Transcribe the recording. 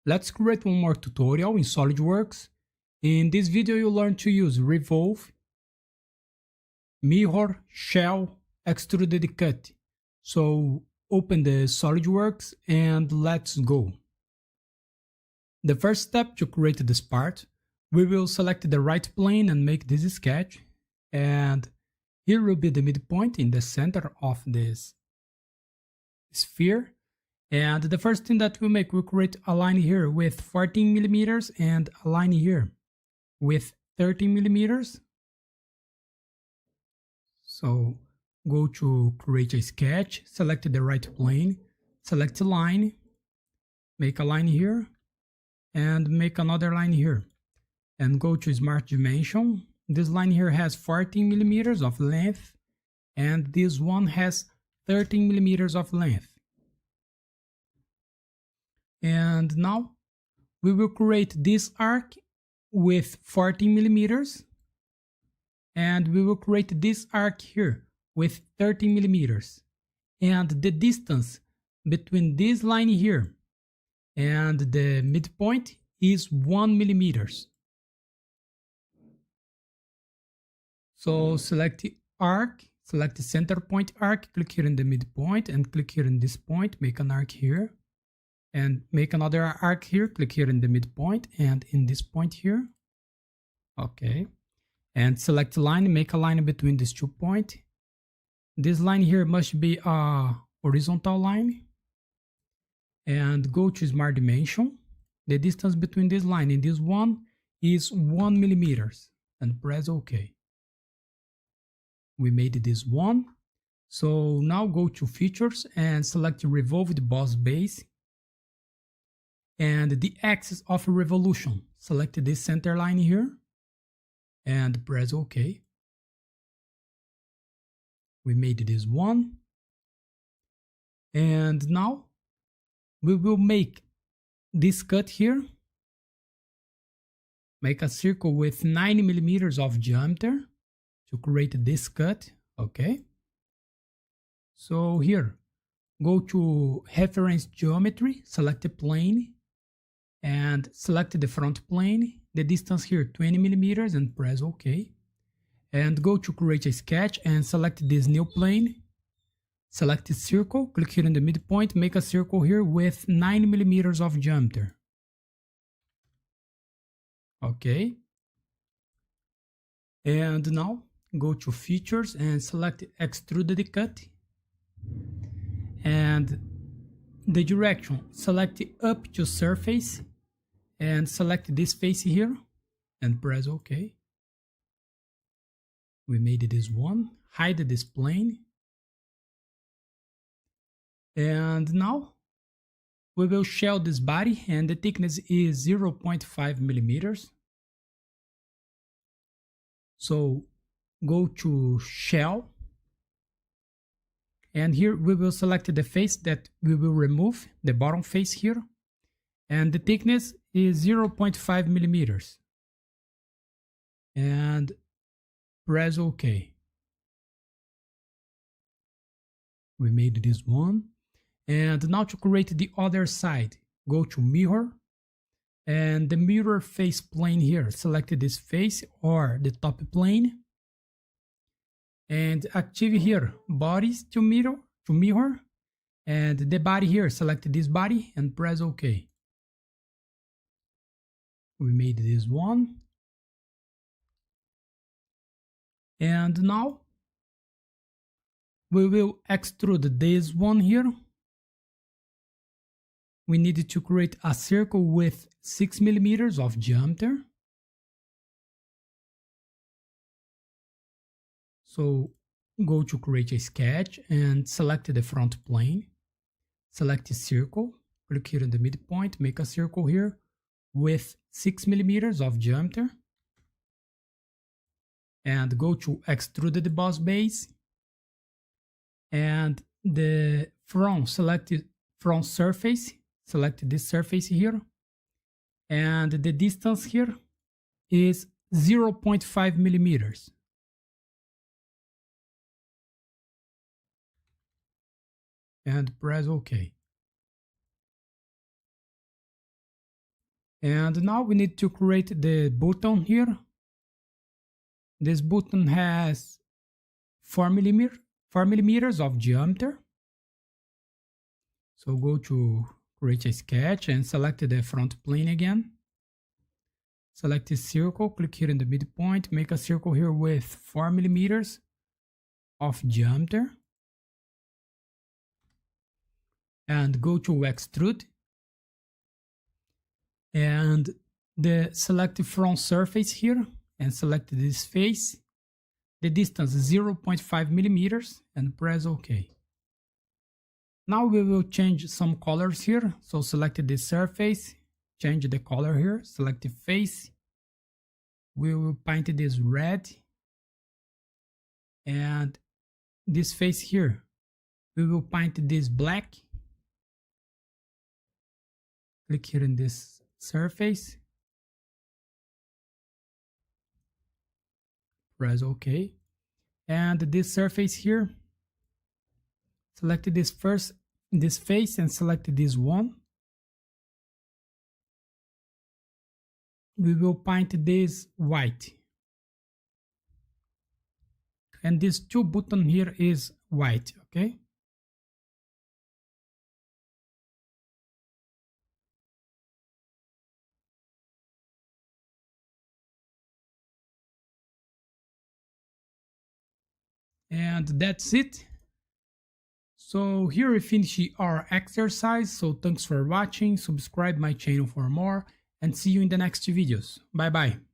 Let's create one more tutorial in SolidWorks. In this video you'll learn to use Revolve, Mirror, Shell, Extruded Cut. So open the SolidWorks and let's go. The first step to create this part, we will select the right plane and make this sketch. And here will be the midpoint in the center of this sphere. And the first thing that we'll make, we'll create a line here with 14 millimeters and a line here with 13 millimeters. So go to create a sketch, select the right plane, select a line, make a line here, and make another line here. And go to Smart Dimension. This line here has 14 millimeters of length, and this one has 13 millimeters of length. And now we will create this arc with 14 millimeters, and we will create this arc here with 13 millimeters. And the distance between this line here and the midpoint is 1 millimeters. So select the arc, select the center point arc, click here in the midpoint and click here in this point, make an arc here. And make another arc here, click here in the midpoint and in this point here. Okay. And select a line, make a line between these 2 points. This line here must be a horizontal line. And go to Smart Dimension. The distance between this line and this one is 1 millimeters. And press OK. We made this one. So now go to Features and select Revolve the boss base. And the axis of revolution, select this center line here and press OK. We made this one. And now we will make this cut here. Make a circle with 90 millimeters of diameter to create this cut. Okay. So here, go to Reference Geometry, select a plane. And select the front plane, the distance here 20 millimeters and press OK. And go to create a sketch and select this new plane. Select a circle, click here in the midpoint, make a circle here with 9 millimeters of diameter. OK. And now go to Features and select Extruded Cut. And the direction, select up to surface and select this face here and press OK. We made this one, hide this plane. And now we will shell this body and the thickness is 0.5 millimeters. So go to Shell. And here we will select the face that we will remove, the bottom face here. And the thickness is 0.5 millimeters. And press OK. We made this one. And now to create the other side, go to Mirror. And the mirror face plane here, select this face or the top plane. And active here bodies to mirror, and the body here, select this body and press OK. We made this one. And now we will extrude this one here. We need to create a circle with 6 millimeters of diameter. So go to create a sketch and select the front plane. Select a circle, click here in the midpoint, make a circle here with 6 millimeters of diameter. And go to Extruded Boss Base. And the front, select front surface, select this surface here. And the distance here is 0.5 millimeters. And press OK. And now we need to create the button here. This button has 4 millimeters of diameter. So go to create a sketch and select the front plane again. Select the circle, click here in the midpoint, make a circle here with 4 millimeters of diameter. And go to Extrude. And select the front surface here and select this face. The distance is 0.5 millimeters and press OK. Now we will change some colors here. So select the surface, change the color here, select the face. We will paint this red. And this face here, we will paint this black. Click here in this surface. Press OK. And this surface here, select this face and select this one. We will paint this white. And this two button here is white, okay? And that's it. So here we finish our exercise. So thanks for watching, subscribe my channel for more, and see you in the next videos. Bye bye.